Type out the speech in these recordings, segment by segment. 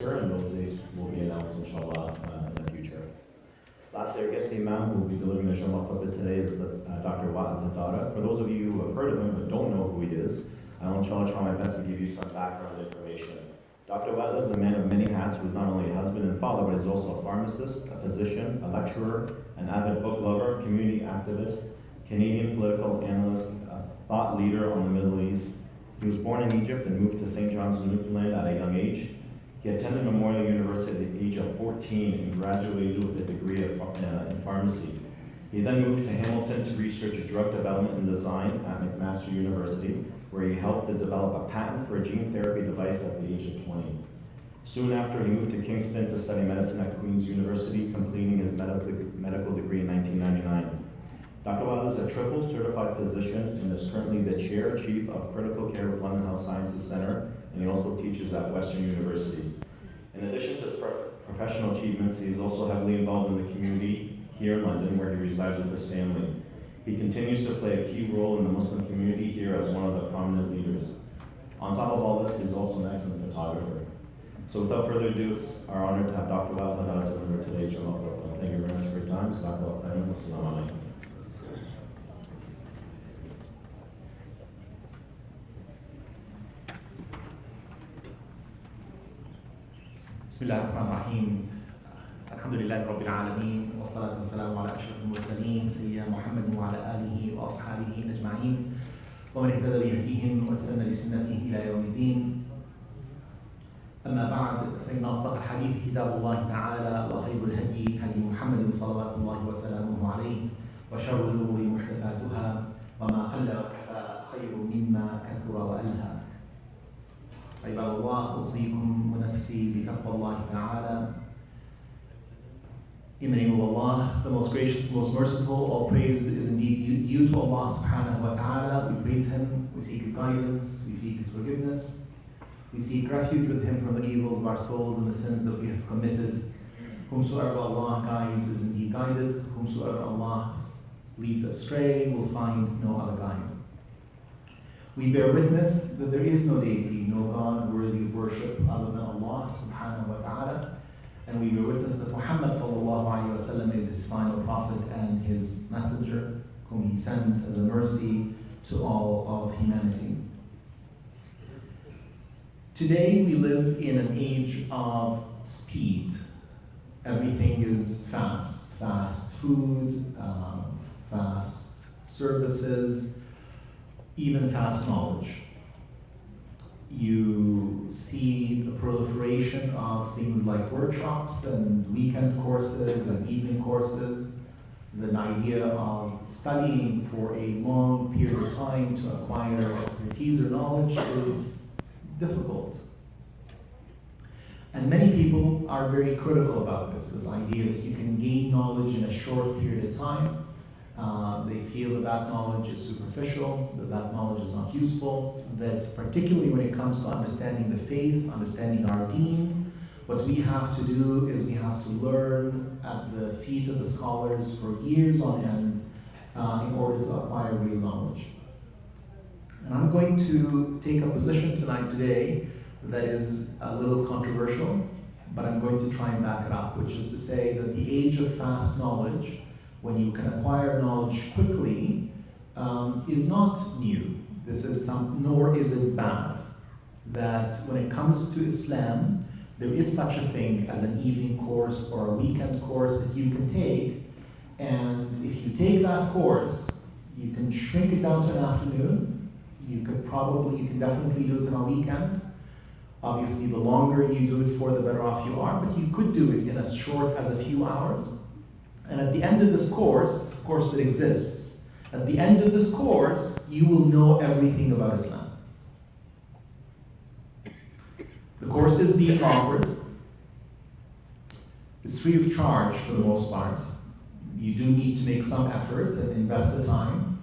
and those days will be announced inshallah in the future. Lastly, our guest imam who will be delivering the Jummah khutbah today is Dr. Wael Haddara. For those of you who have heard of him but don't know who he is, I will inshallah try my best to give you some background information. Dr. Wael is a man of many hats who is not only a husband and father, but is also a pharmacist, a physician, a lecturer, an avid book lover, community activist, Canadian political analyst, a thought leader on the Middle East. He was born in Egypt and moved to St. John's, Newfoundland at a young age. He attended Memorial University at the age of 14 and graduated with a degree in pharmacy. He then moved to Hamilton to research drug development and design at McMaster University, where he helped to develop a patent for a gene therapy device at the age of 20. Soon after, he moved to Kingston to study medicine at Queen's University, completing his medical degree in 1999. Dr. Wael is a triple certified physician and is currently the Chief of Critical Care with London Health Sciences Centre, and he also teaches at Western University. In addition to his professional achievements, he is also heavily involved in the community here in London, where he resides with his family. He continues to play a key role in the Muslim community here as one of the prominent leaders. On top of all this, he's also an excellent photographer. So without further ado, it's our honor to have Dr. Wael Haddara to deliver today's Jummah. Thank you very much for your time. Assalamu alaikum. بسم الله الرحمن الرحيم. الحمد لله رب العالمين والصلاة والسلام على أشرف المرسلين سيدنا محمد وعلى آله وأصحابه أجمعين ومن اهتدى بهديهم واستنى بسنته إلى يوم الدين. أما بعد فإن أصدق الحديث كتاب الله تعالى وخير الهدي هدي محمد صلوات الله وسلامه عليه وشر الأمور محدثاتها وما قل وكفى خير مما كثر وألهى. عباد الله أوصيكم ونفسي بتقوى الله تعالى. In the name of Allah, the most gracious, most merciful, all praise is indeed due to Allah subhanahu wa ta'ala. We praise Him, we seek His guidance, we seek His forgiveness, we seek refuge with Him from the evils of our souls and the sins that we have committed. Whomsoever Allah guides is indeed guided, whomsoever Allah leads astray will find no other guide. We bear witness that there is no deity, no God worthy of worship other than Allah subhanahu wa ta'ala. And we bear witness that Muhammad sallallahu alayhi wa sallam is his final prophet and his messenger, whom he sent as a mercy to all of humanity. Today we live in an age of speed. Everything is fast. Fast food, fast services, even fast knowledge. You see the proliferation of things like workshops and weekend courses and evening courses. The idea of studying for a long period of time to acquire expertise or knowledge is difficult. And many people are very critical about this idea that you can gain knowledge in a short period of time. They feel that knowledge is superficial, that knowledge is not useful, that particularly when it comes to understanding the faith, understanding our deen, what we have to do is we have to learn at the feet of the scholars for years on end in order to acquire real knowledge. And I'm going to take a position today that is a little controversial, but I'm going to try and back it up, which is to say that the age of fast knowledge, when you can acquire knowledge quickly, is not new. Nor is it bad. That when it comes to Islam, there is such a thing as an evening course or a weekend course that you can take, and if you take that course, you can shrink it down to an afternoon. You can definitely do it on a weekend. Obviously, the longer you do it for, the better off you are, but you could do it in as short as a few hours. And at the end of this course that exists, at the end of this course, you will know everything about Islam. The course is being offered. It's free of charge for the most part. You do need to make some effort and invest the time.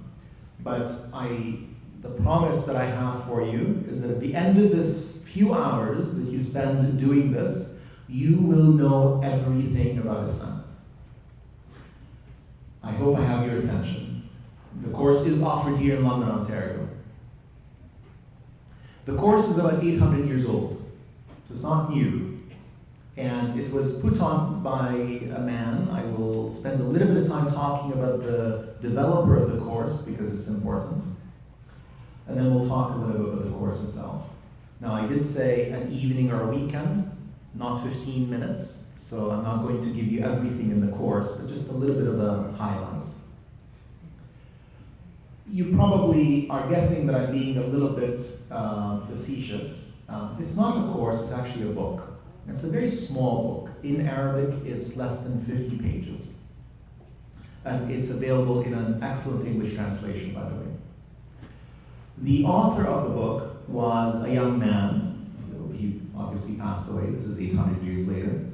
But the promise that I have for you is that at the end of this few hours that you spend doing this, you will know everything about Islam. I hope I have your attention. The course is offered here in London, Ontario. The course is about 800 years old, so it's not new. And it was put on by a man. I will spend a little bit of time talking about the developer of the course because it's important. And then we'll talk a little bit about the course itself. Now, I did say an evening or a weekend, not 15 minutes. So I'm not going to give you everything in the course, but just a little bit of a highlight. You probably are guessing that I'm being a little bit facetious. It's not a course, it's actually a book. It's a very small book. In Arabic, it's less than 50 pages. And it's available in an excellent English translation, by the way. The author of the book was a young man. He obviously passed away. This is 800 years later.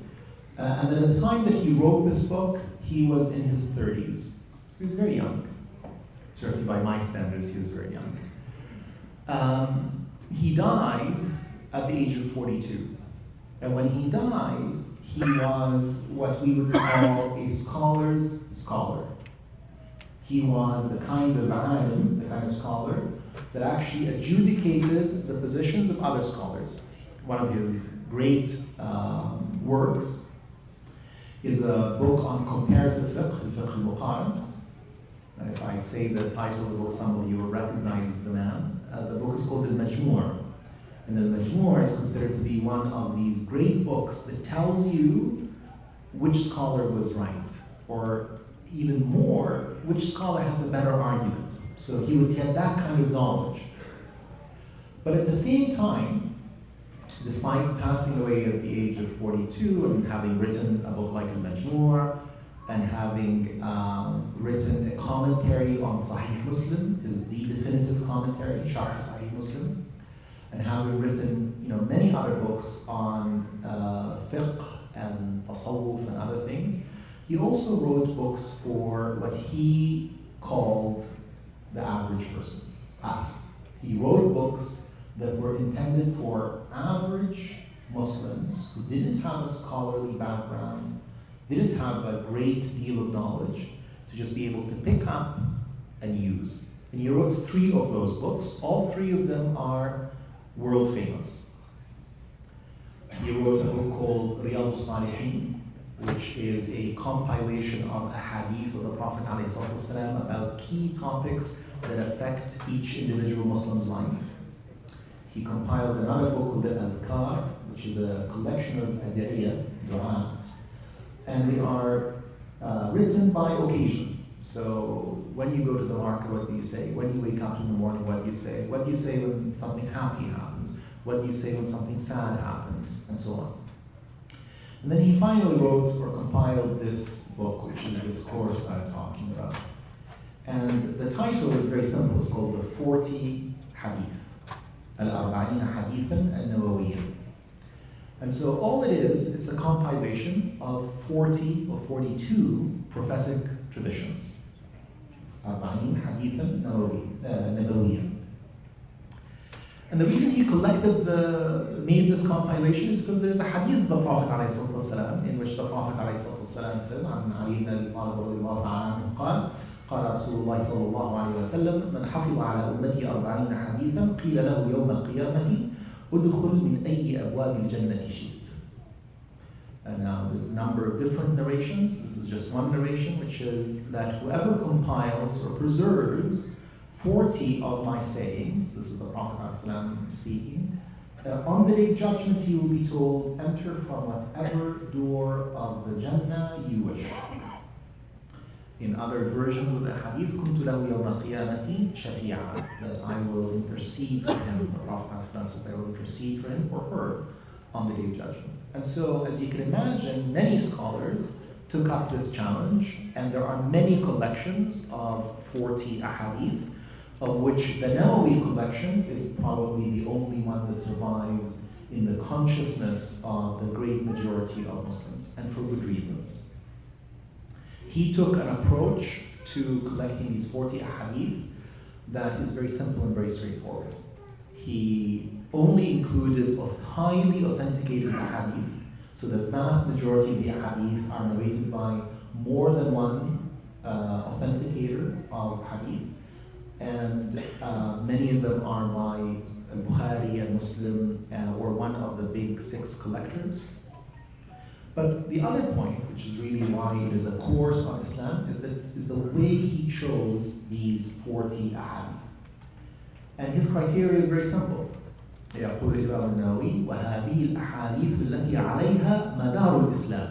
And at the time that he wrote this book, he was in his 30s. So he was very young. Certainly by my standards, he was very young. He died at the age of 42. And when he died, he was what we would call a scholar's scholar. He was the kind of alim, the kind of scholar, that actually adjudicated the positions of other scholars. One of his great works is a book on comparative fiqh, al-fiqh al-muqaran. And if I say the title of the book, some of you will recognize the man. The book is called al-Majmu'. And al-Majmu' is considered to be one of these great books that tells you which scholar was right, or even more, which scholar had the better argument. So he had that kind of knowledge. But at the same time, despite passing away at the age of 42 and having written a book like al-Majmu' and having written a commentary on Sahih Muslim, is the definitive commentary, Sharh Sahih Muslim, and having written many other books on fiqh and tasawwuf and other things, he also wrote books for what he called the average person, us. He wrote books that were intended for average Muslims who didn't have a scholarly background, didn't have a great deal of knowledge, to just be able to pick up and use. And he wrote 3 of those books. All 3 of them are world famous. He wrote a book called Riyadh al-Salihin, which is a compilation of a hadith of the Prophet ﷺ about key topics that affect each individual Muslim's life. He compiled another book called the Adhkar, which is a collection of adiyah, du'as, and they are written by occasion. So when you go to the market, what do you say? When you wake up in the morning, what do you say? What do you say when something happy happens? What do you say when something sad happens? And so on. And then he finally wrote or compiled this book, which is this course I'm talking about. And the title is very simple. It's called the 40 Hadith. Al-Arba'ina Hadithan al-Nawawiyya. And so all it is, it's a compilation of 40 or 42 prophetic traditions. Arba'in Hadithan Nawawiyya. And the reason he made this compilation is because there's a hadith of the Prophet ﷺ in which the Prophet ﷺ said, عن علي بن أبي طالب رضي الله تعالى عنه قال قال رسول الله صلى الله عليه وسلم من حفظ على أمتي 40 حديثا قيل له يوم القيامة ادخل من أي أبواب الجنة شئت. And now there's a number of different narrations. This is just one narration, which is that whoever compiles or preserves 40 of my sayings, this is the Prophet ﷺ speaking, on the day of judgment he will be told, enter from whatever door of the Jannah you wish. In other versions of the hadith, كنت له يوم القيامة شفيعا, that I will intercede for him. The Prophet ﷺ says, I will intercede for him or her on the day of judgment. And so, as you can imagine, many scholars took up this challenge, and there are many collections of 40 ahadith, of which the Nawawi collection is probably the only one that survives in the consciousness of the great majority of Muslims, and for good reasons. He took an approach to collecting these 40 ahadith that is very simple and very straightforward. He only included highly authenticated ahadith, so the vast majority of the ahadith are narrated by more than one authenticator of hadith, and many of them are by Bukhari and Muslim or one of the big 6 collectors. But the other point, which is really why it is a course on Islam, is the way he chose these 40 ahadith. And his criteria is very simple. يقول الإمام النووي وهذه الأحاديث التي عليها مدار الإسلام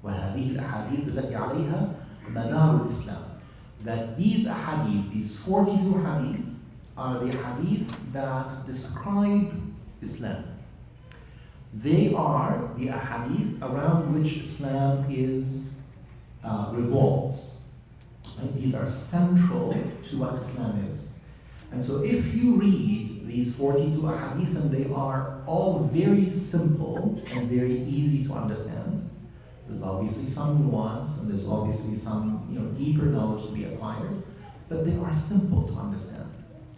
وهذه الأحاديث التي عليها مدار الإسلام. That these ahadith, these 42 hadiths, are the hadith that describe Islam. They are the ahadith around which Islam revolves. Right? These are central to what Islam is. And so if you read these 42 ahadith, and they are all very simple and very easy to understand, there's obviously some nuance and there's obviously some deeper knowledge to be acquired, but they are simple to understand.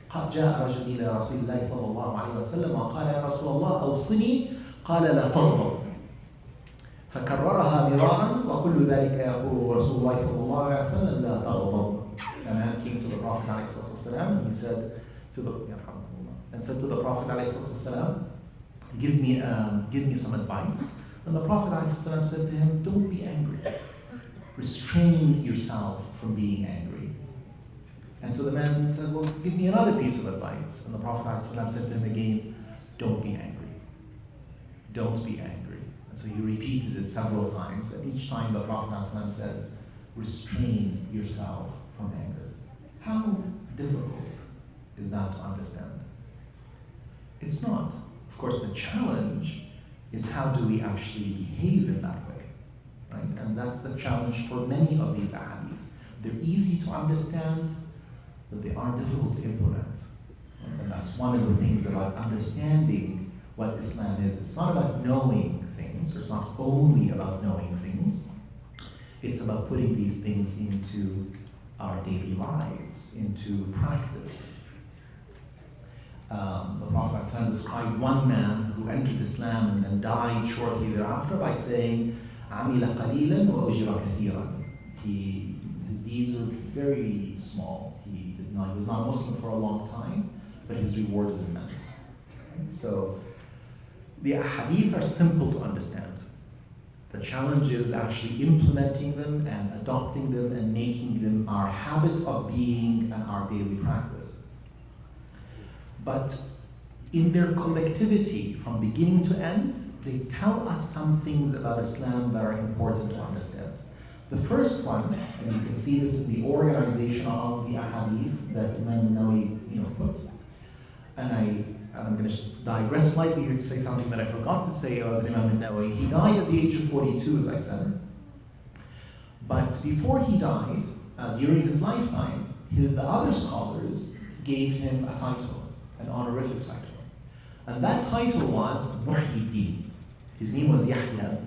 قد جاء رجل إلى رسول الله صلى الله عليه وسلم وقال يا رسول الله أوصني قال لا تغضب فكررها مرارا وكل ذلك يقول رسول الله صلى الله عليه وسلم لا تغضب. A man came to the Prophet ﷺ and he said to the Prophet ﷺ, give me some advice. And the Prophet ﷺ said to him, don't be angry. Restrain yourself from being angry. And so the man said, well, give me another piece of advice. And the Prophet ﷺ said to him again, don't be angry. Don't be angry. And so he repeated it several times. And each time the Prophet ﷺ says, restrain yourself from anger. How difficult is that to understand? It's not. Of course, the challenge is how do we actually behave in that way, right? And that's the challenge for many of these ahadith. They're easy to understand, but they are difficult to implement. Right? And that's one of the things about understanding what Islam is. It's not about knowing things, or it's not only about knowing things. It's about putting these things into our daily lives, into practice. The Prophet ﷺ described one man who entered Islam and then died shortly thereafter by saying, عَمِلَ قَلِيلًا وَأُجِرَ كَثِيرًا. His deeds were very small. He was not Muslim for a long time, but his reward is immense. So the ahadith are simple to understand. The challenge is actually implementing them and adopting them and making them our habit of being and our daily practice. But in their collectivity, from beginning to end, they tell us some things about Islam that are important to understand. The first one, and you can see this in the organization of the ahadith that Imam Nawawi put, and I'm going to digress slightly here to say something that I forgot to say about Imam Nawawi. He died at the age of 42, as I said. But before he died, during his lifetime, the other scholars gave him a title, an honorific title. And that title was Muhyiddin. His name was Yahya.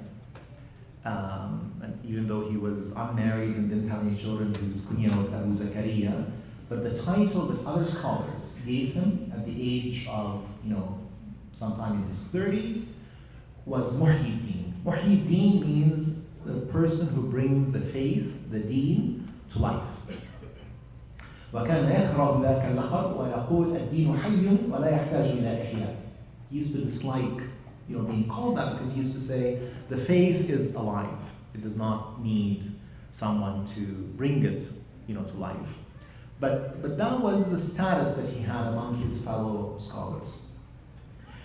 And even though he was unmarried and didn't have any children, his kunya was Abu Zakaria. But the title that other scholars gave him at the age of, sometime in his 30s, was Muhyiddin. Muhyiddin means the person who brings the faith, the deen, to life. وَكَانَ يَكْرَهُ ذَاكَ اللَّقَبْ وَيَقُولُ الدِّينُ حَيٌّ وَلَا يَحْتَاجُ إِلَىٰ إِحْيَاءٍ. He used to dislike, being called that because he used to say, the faith is alive. It does not need someone to bring it, to life. But that was the status that he had among his fellow scholars.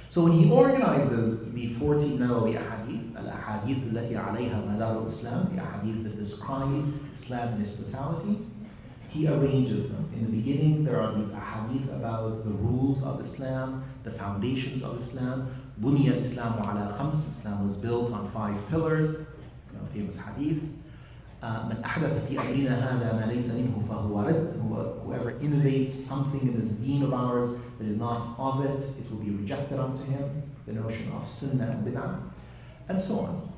So when he organizes the 40 Nawawi ahadith, al-ahadith التي عليها مدار الإسلام, the ahadith that describe Islam in its totality, he arranges them. In the beginning, there are these ahadith about the rules of Islam, the foundations of Islam. بُنِيَ الْإِسْلَامُ عَلَى خَمْسٍ. Islam was built on 5 pillars, famous hadith. مَنْ أَحْدَثَ فِي أَمْرِنَا هَذَا مَا لَيْسَ مِنْهُ فَهُوَ رَدٌّ. Whoever innovates something in this deen of ours that is not of it, it will be rejected unto him. The notion of sunnah and bid'ah, and so on.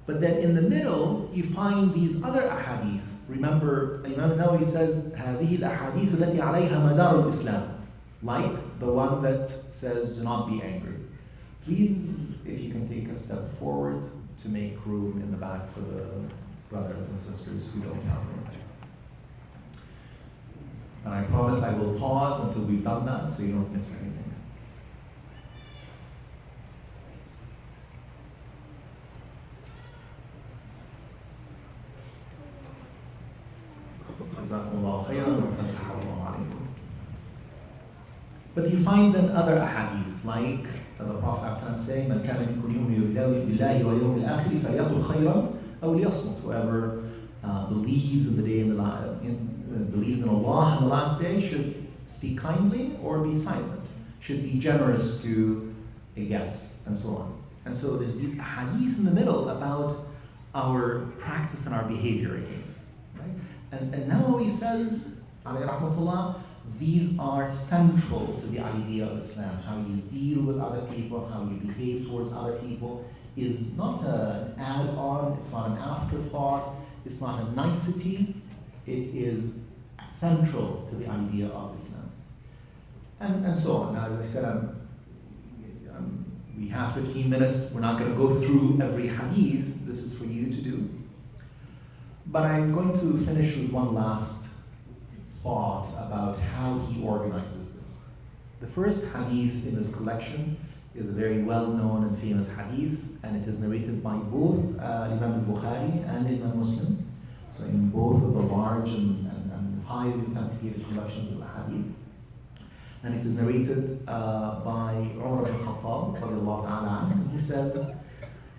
But then in the middle, you find these other ahadith. Remember, Imam Nawawi says, هذه الأحاديث التي عليها مدار الإسلام. Like the one that says, do not be angry. Please, if you can take a step forward to make room in the back for the brothers and sisters who don't have room. And I promise I will pause until we've done that so you don't miss anything. الله خيرا وفسح الله عليكم. But you find then other ahadith, like the Prophet ﷺ saying, من كان منكم يؤمن بالله واليوم الآخر فليقل خيرا أو ليصمت. Whoever believes in the day in the believes in Allah and the last day should speak kindly or be silent, should be generous to a guest, and so on. And so there's these hadith in the middle about our practice and our behavior again. Right? And now he says, alayhi rahmatullah, these are central to the idea of Islam. How you deal with other people, how you behave towards other people is not an add-on, it's not an afterthought, it's not a nicety, it is central to the idea of Islam. And so on. Now, as I said, we have 15 minutes. We're not going to go through every hadith. This is for you to do. But I'm going to finish with one last thought about how he organizes this. The first hadith in this collection is a very well-known and famous hadith, and it is narrated by both Imam al-Bukhari and Imam Muslim. So in both of the large and highly authenticated collections of the hadith. And it is narrated by Umar ibn Khattab radiallahu ta'ala anhu, and he says,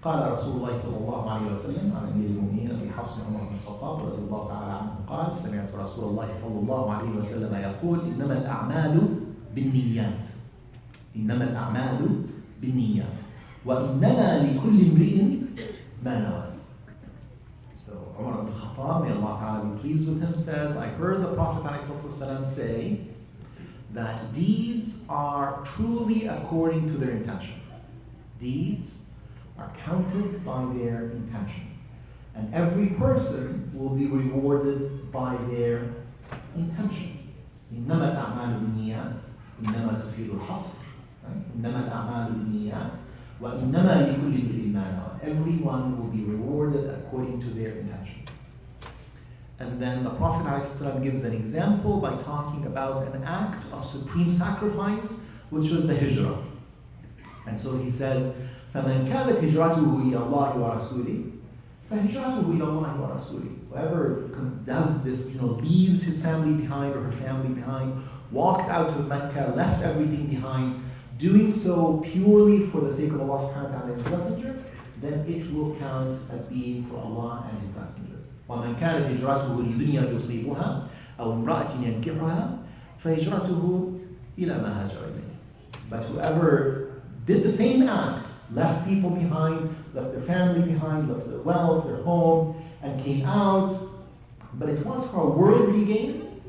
قال رسول الله صلى الله عليه وسلم عن أمير المؤمنين أبي حفص عمر بن الخطاب رضي الله تعالى عنه قال سمعت رسول الله صلى الله عليه وسلم يقول إنما الأعمال بالنيات إنما الأعمال بالنيات وإنما لكل امرئ ما نوى. So Umar ibn Khattab, may Allah ta'ala be pleased with him, says, I heard the Prophet ﷺ say that deeds are truly according to their intention. Deeds are counted by their intention. And every person will be rewarded by their intention. إنما الأعمال بالنيات إنما تفيد الحصر إنما الأعمال بالنيات وإنما لكل امرئ ما نوى. Everyone will be rewarded according to their intention. And then the Prophet ﷺ gives an example by talking about an act of supreme sacrifice, which was the hijrah. And so he says, فَمَنْ كَانَتْ هِجْرَتُهُ إِلَى اللَّهِ وَرَسُولِهِ فَهِجْرَتُهُ إِلَى اللَّهِ وَرَسُولِهِ. Whoever does this, leaves his family behind or her family behind, walked out of Mecca, left everything behind, doing so purely for the sake of Allah subhanahu wa ta'ala and His Messenger, then it will count as being for Allah and His Messenger. ومن كانت هجرته لدنيا يصيبها أو امرأة ينكحها فهجرته إلى ما هاجر إليه. But whoever did the same act, left people behind, left their family behind, left their wealth, their home, and came out, but it was for a worldly gain,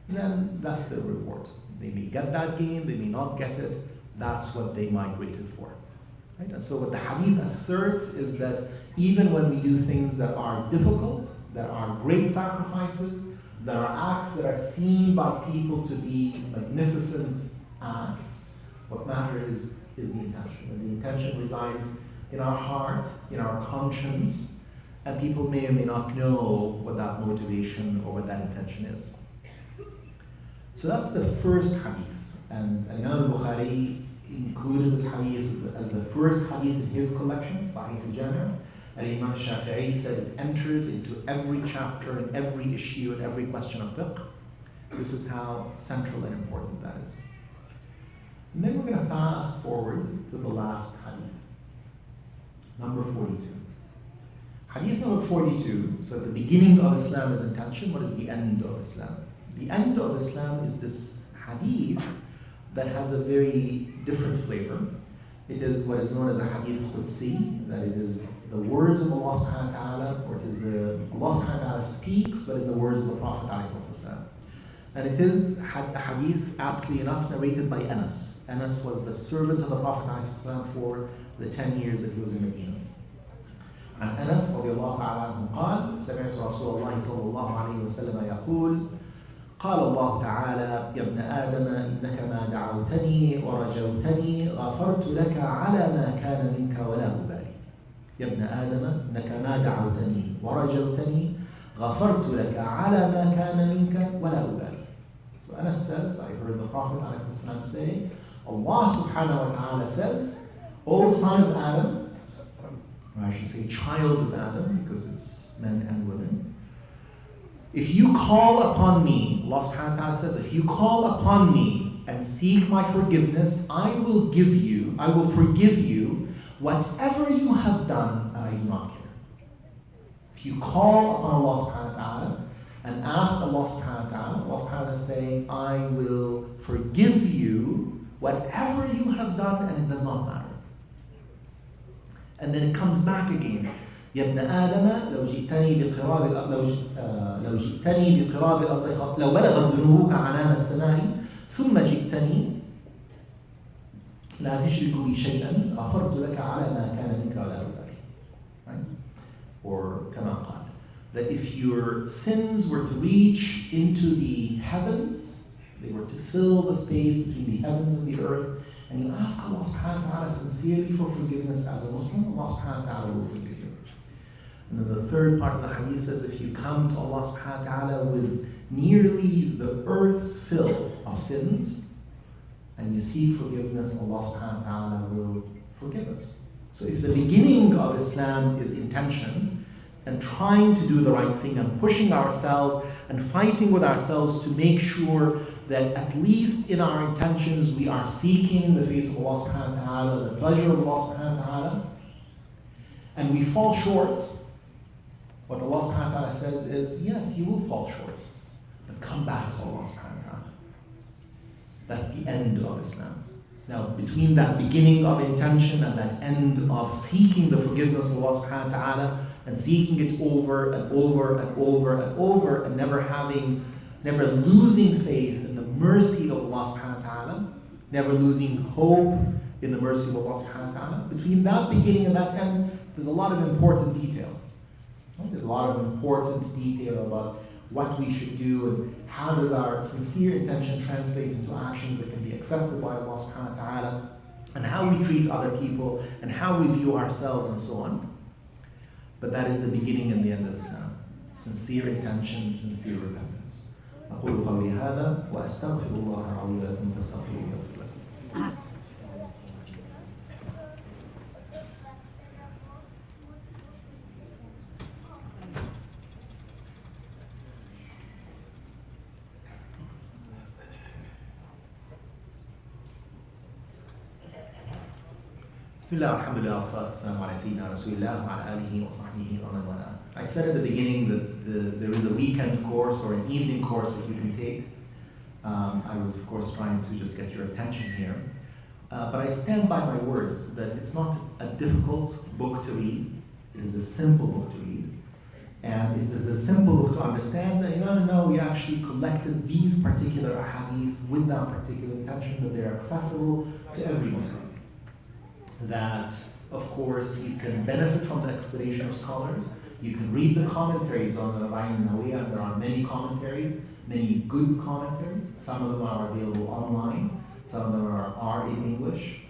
then that's the reward. They may get that gain, they may not get it. That's what they migrated for. Right? And so what the hadith asserts is that even when we do things that are difficult, that are great sacrifices, that are acts that are seen by people to be magnificent acts, what matters is the intention. And the intention resides in our heart, in our conscience, and people may or may not know what that motivation or what that intention is. So that's the first hadith. And Imam al-Bukhari included this hadith as the first hadith in his collection, Sahih al-Jami'. And Imam Shafi'i said it enters into every chapter and every issue and every question of fiqh. This is how central and important that is. And then we're going to fast forward to the last hadith, number 42. Hadith number 42, so the beginning of Islam is intention. What is the end of Islam? The end of Islam is this hadith that has a very different flavor. It is what is known as a hadith Qudsi, that it is the words of Allah subhanahu wa ta'ala, or it is Allah subhanahu wa ta'ala speaks, but in the words of the Prophet ﷺ. And it is a hadith, aptly enough, narrated by Anas. Anas was the servant of the Prophet ﷺ for the 10 years that he was in Medina. عن أنس رضي الله تعالى عنه قال سمعت رسول الله صلى الله عليه وسلم يقول قال الله تعالى يا ابن آدم إنك ما دعوتني ورجوتني غفرت لك على ما كان منك ولا أبالي. يا ابن آدم إنك ما دعوتني ورجوتني غفرت لك على ما كان منك ولا أبالي. So Anas says, I heard the Prophet ﷺ say, Allah subhanahu wa ta'ala says, O son of Adam, or I should say child of Adam, because it's men and women, If you call upon me, Allah subhanahu wa ta'ala says, if you call upon me and seek my forgiveness, I will forgive you whatever you have done, and I do not care. If you call upon Allah subhanahu wa ta'ala and ask Allah subhanahu wa ta'ala, Allah subhanahu wa ta'ala is saying, I will forgive you whatever you have done, and it does not matter. And then it comes back again. يا ابن آدم لو جئتني بقراب الأرض لو بلغت ذنوبك عنان السماء ثم جئتني لا تشرك بي شيئا غفرت لك على ما كان منك ولا أبالي. Right? Or كما قال, that if your sins were to reach into the heavens, they were to fill the space between the heavens and the earth, and you ask Allah subhanahu wa ta'ala sincerely for forgiveness as a Muslim, Allah subhanahu wa ta'ala will forgive you. And then the third part of the hadith says, if you come to Allah subhanahu wa ta'ala with nearly the earth's fill of sins, and you seek forgiveness, Allah subhanahu wa ta'ala will forgive us. So if the beginning of Islam is intention, and trying to do the right thing, and pushing ourselves, and fighting with ourselves to make sure that at least in our intentions we are seeking the face of Allah subhanahu wa ta'ala, the pleasure of Allah subhanahu wa ta'ala, and we fall short, what Allah subhanahu wa ta'ala says is, yes, you will fall short, but come back to Allah subhanahu wa ta'ala. That's the end of Islam. Now, between that beginning of intention and that end of seeking the forgiveness of Allah subhanahu wa ta'ala, and seeking it over and over and over and over, and never losing faith in the mercy of Allah subhanahu wa ta'ala, never losing hope in the mercy of Allah subhanahu wa ta'ala, between that beginning and that end, there's a lot of important detail. There's a lot of important detail about what we should do and how does our sincere intention translate into actions that can be accepted by Allah subhanahu wa ta'ala, and how we treat other people and how we view ourselves and so on. But that is the beginning and the end of Islam. Sincere intention, sincere repentance. أقول قولي هذا وأستغفر الله العظيم لكم فاستغفروه يغفر لكم. Bismillah, alhamdulillah, wassalamu ala sayyidina rasulillah wa ala alihi wa sahbihi wa man wala. I said at the beginning that there is a weekend course or an evening course that you can take. I was, of course, trying to just get your attention here. But I stand by my words that it's not a difficult book to read. It is a simple book to read. And it is a simple book to understand that Imam Nawawi actually collected these particular ahadith with that particular intention, that they're accessible to every Muslim. That, of course, you can benefit from the explanation of scholars. You can read the commentaries on the Arba'in Nawawiyya. There are many commentaries, many good commentaries. Some of them are available online. Some of them are in English.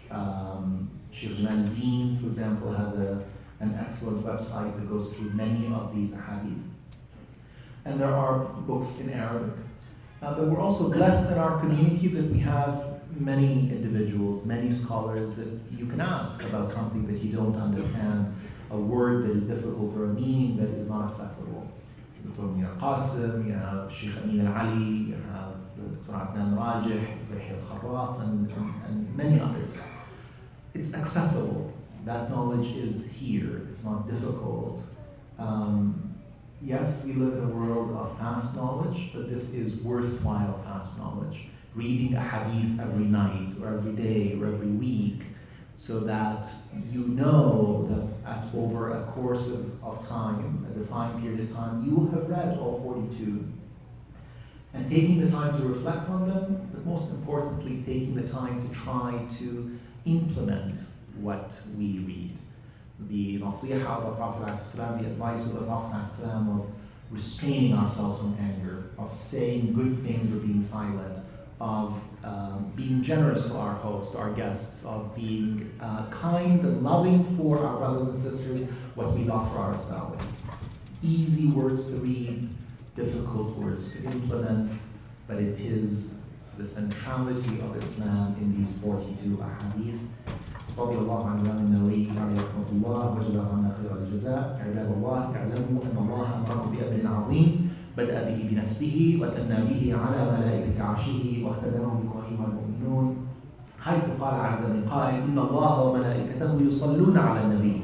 Sheikh Jamal Deen, for example, has an excellent website that goes through many of these ahadith. And there are books in Arabic. But we're also blessed in our community that we have many individuals, many scholars that you can ask about something that you don't understand, a word that is difficult or a meaning that is not accessible. Dr. Mir Qasim, you have Sheikh Amin al-Ali, you have Dr. Adnan Rajih, Dr. Kharrat, and many others. It's accessible. That knowledge is here. It's not difficult. Yes, we live in a world of fast knowledge, but this is worthwhile fast knowledge. Reading a hadith every night, or every day, or every week, so that you know that over a course of time, a defined period of time, you will have read all 42. And taking the time to reflect on them, but most importantly, taking the time to try to implement what we read. The nasiha of the Prophet ﷺ, the advice of the Prophet ﷺ of restraining ourselves from anger, of saying good things or being silent, of being generous to our hosts, our guests, of being kind and loving for our brothers and sisters, what we offer ourselves. Easy words to read, difficult words to implement, but it is the centrality of Islam in these 42 ahadith. رضي الله عن الإمام النووي عليه رحمة الله وجزاه عنا خير الجزاء. عباد الله اعلموا أن الله أمركم بأمر عظيم بدأ به بنفسه وثنى به على ملائكة عرشه واختبره إبراهيم والمؤمنون، حيث قال عز من قائل: إن الله وملائكته يصلون على النبي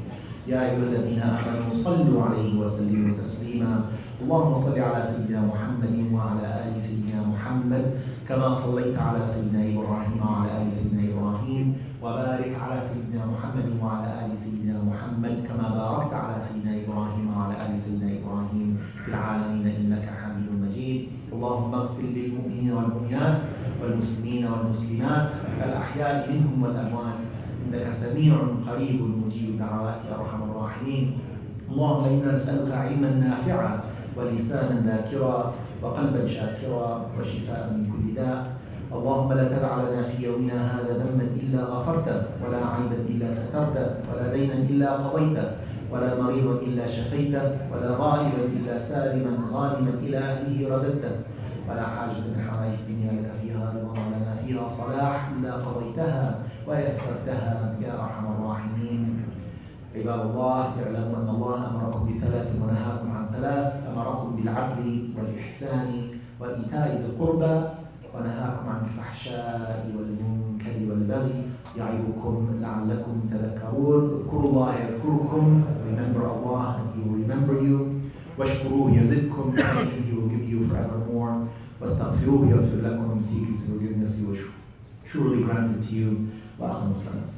يا أيها الذين آمنوا صلوا عليه وسلموا تسليما. اللهم صل على سيدنا محمد وعلى آل سيدنا محمد كما صليت على سيدنا إبراهيم وعلى آل سيدنا إبراهيم، وبارك على سيدنا محمد وعلى آل سيدنا محمد كما باركت على سيدنا إبراهيم وعلى آل سيدنا إبراهيم في العالمين إنك حميد مجيد. اللهم اغفر للمؤمنين والمؤمنات والمسلمين والمسلمات الأحياء منهم والأموات إنك سميع قريب مجيب دعوات يا أرحم الراحمين. اللهم إنا نسألك علما نافعا ولسانا ذاكرا وقلبا شاكرا وشفاء من كل داء. اللهم لا تدع لنا في يومنا هذا ذنبا إلا غفرته، ولا عيبا إلا سترته، ولا دينا إلا قضيته، ولا مريضا إلا شفيته، ولا غائبا إلا سالما غانما إلى أهله رددته، ولا حاجة من حوائج الدنيا لك فيها رضا ولنا فيها صلاح إلا قضيتها ويسرتها يا أرحم الراحمين. عباد الله، اعلموا أن الله أمركم بثلاث ونهاكم عن ثلاث. أمركم بالعدل والإحسان وإيتاء ذي القربى، ونهاكم عن الفحشاء والمنكر والبغي يعظكم لعلكم تذكرون. اذكروا الله يذكركم. Remember Allah and He will remember you. واشكروه يزدكم. Thank Him, He will give you forevermore. واستغفروه يغفر لكم. Seek His forgiveness, He will surely grant it to you. وأقم الصلاة.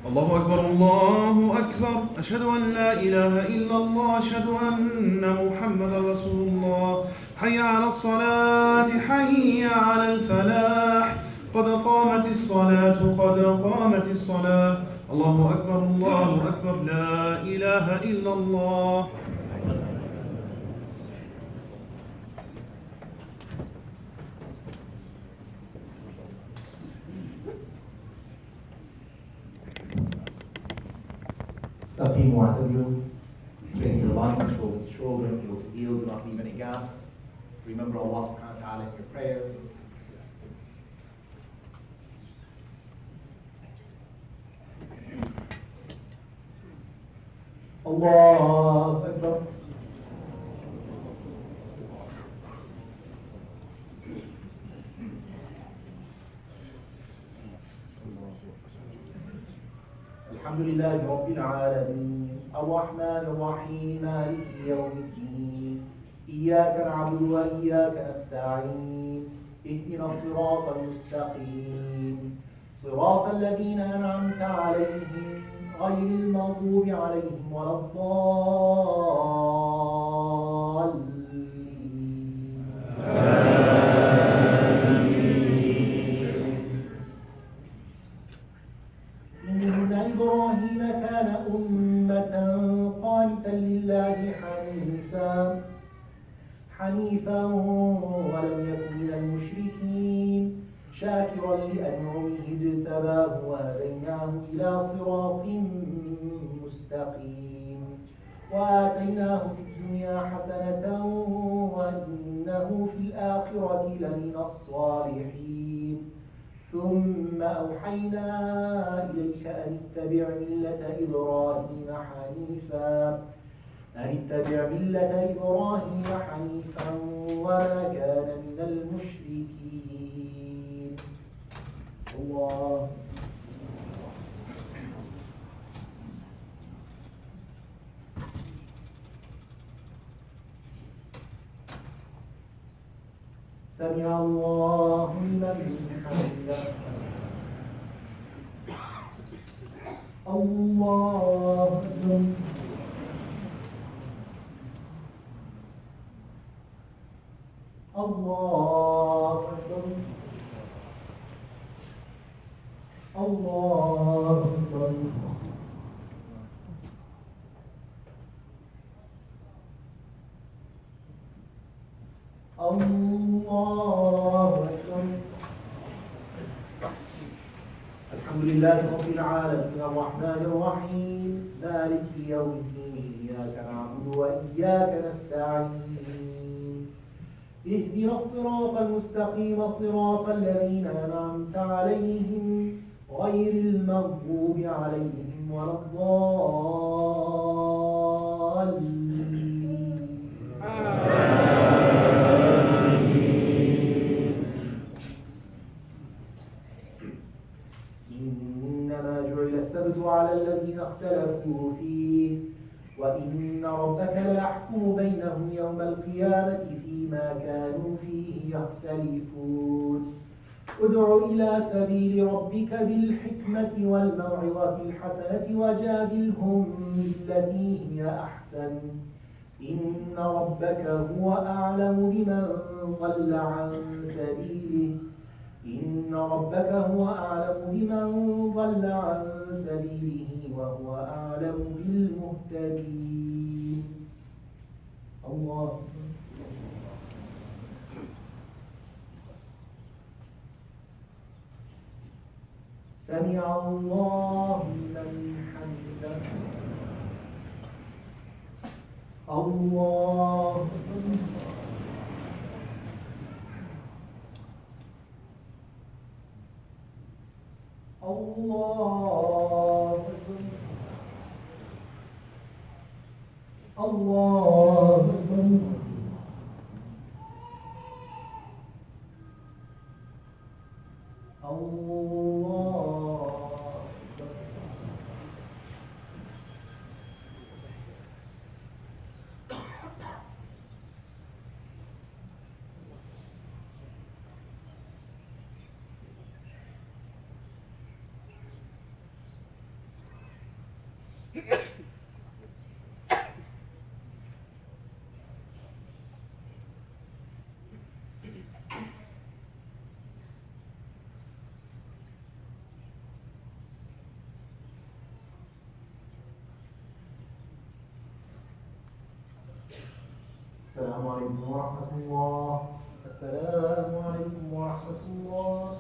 الله أكبر الله أكبر، أشهد أن لا إله إلا الله، أشهد أن محمدا رسول الله. حي على الصلاة، حي على الفلاح، قد قامت الصلاة قد قامت الصلاة. الله أكبر الله أكبر، لا إله إلا الله. استقيموا واعتدلوا. Straighten your lines, roll with your shoulder, able to yield, do not leave any gaps. Remember Allah subhanahu wa ta'ala in your prayers. Allahu Akbar. الحمد لله رب العالمين الرحمن الرحيم مالك يوم الدين إياك نعبد وإياك نستعين اهدنا الصراط المستقيم صراط الذين أنعمت عليهم غير المغضوب عليهم ولا الضالين. إن إبراهيم كان أمة قانتا لله حنيفا ولم يكن من المشركين شاكرا لأنعمه اجتباه وهديناه إلى صراط مستقيم وآتيناه في الدنيا حسنة وإنه في الآخرة لمن الصالحين. ثم أوحينا إليك أن اتبع ملة إبراهيم حنيفا وما كان من المشركين. الله سمع الله لمن حمده. الله أكبر. الله أكبر. الله أكبر. الله أكبر. الحمد لله رب العالمين الرحمن الرحيم مالك يوم الدين إياك نعبد وإياك نستعين اهدنا الصراط المستقيم صراط الذين أنعمت عليهم غير المغضوب عليهم ولا الضالين. إنما جعل السبت على الذين اختلفوا فيه وإن ربك ليحكم بينهم يوم القيامة فيما كانوا فيه يختلفون. ادع إلى سبيل ربك بالحكمة والموعظة الحسنة وجادلهم بالتي هي أحسن إن ربك هو أعلم بمن ضل عن سبيله وهو أعلم بالمهتدين. الله سمع الله لمن حمده. الله الله الله الله. السلام عليكم ورحمة الله. السلام عليكم ورحمة الله.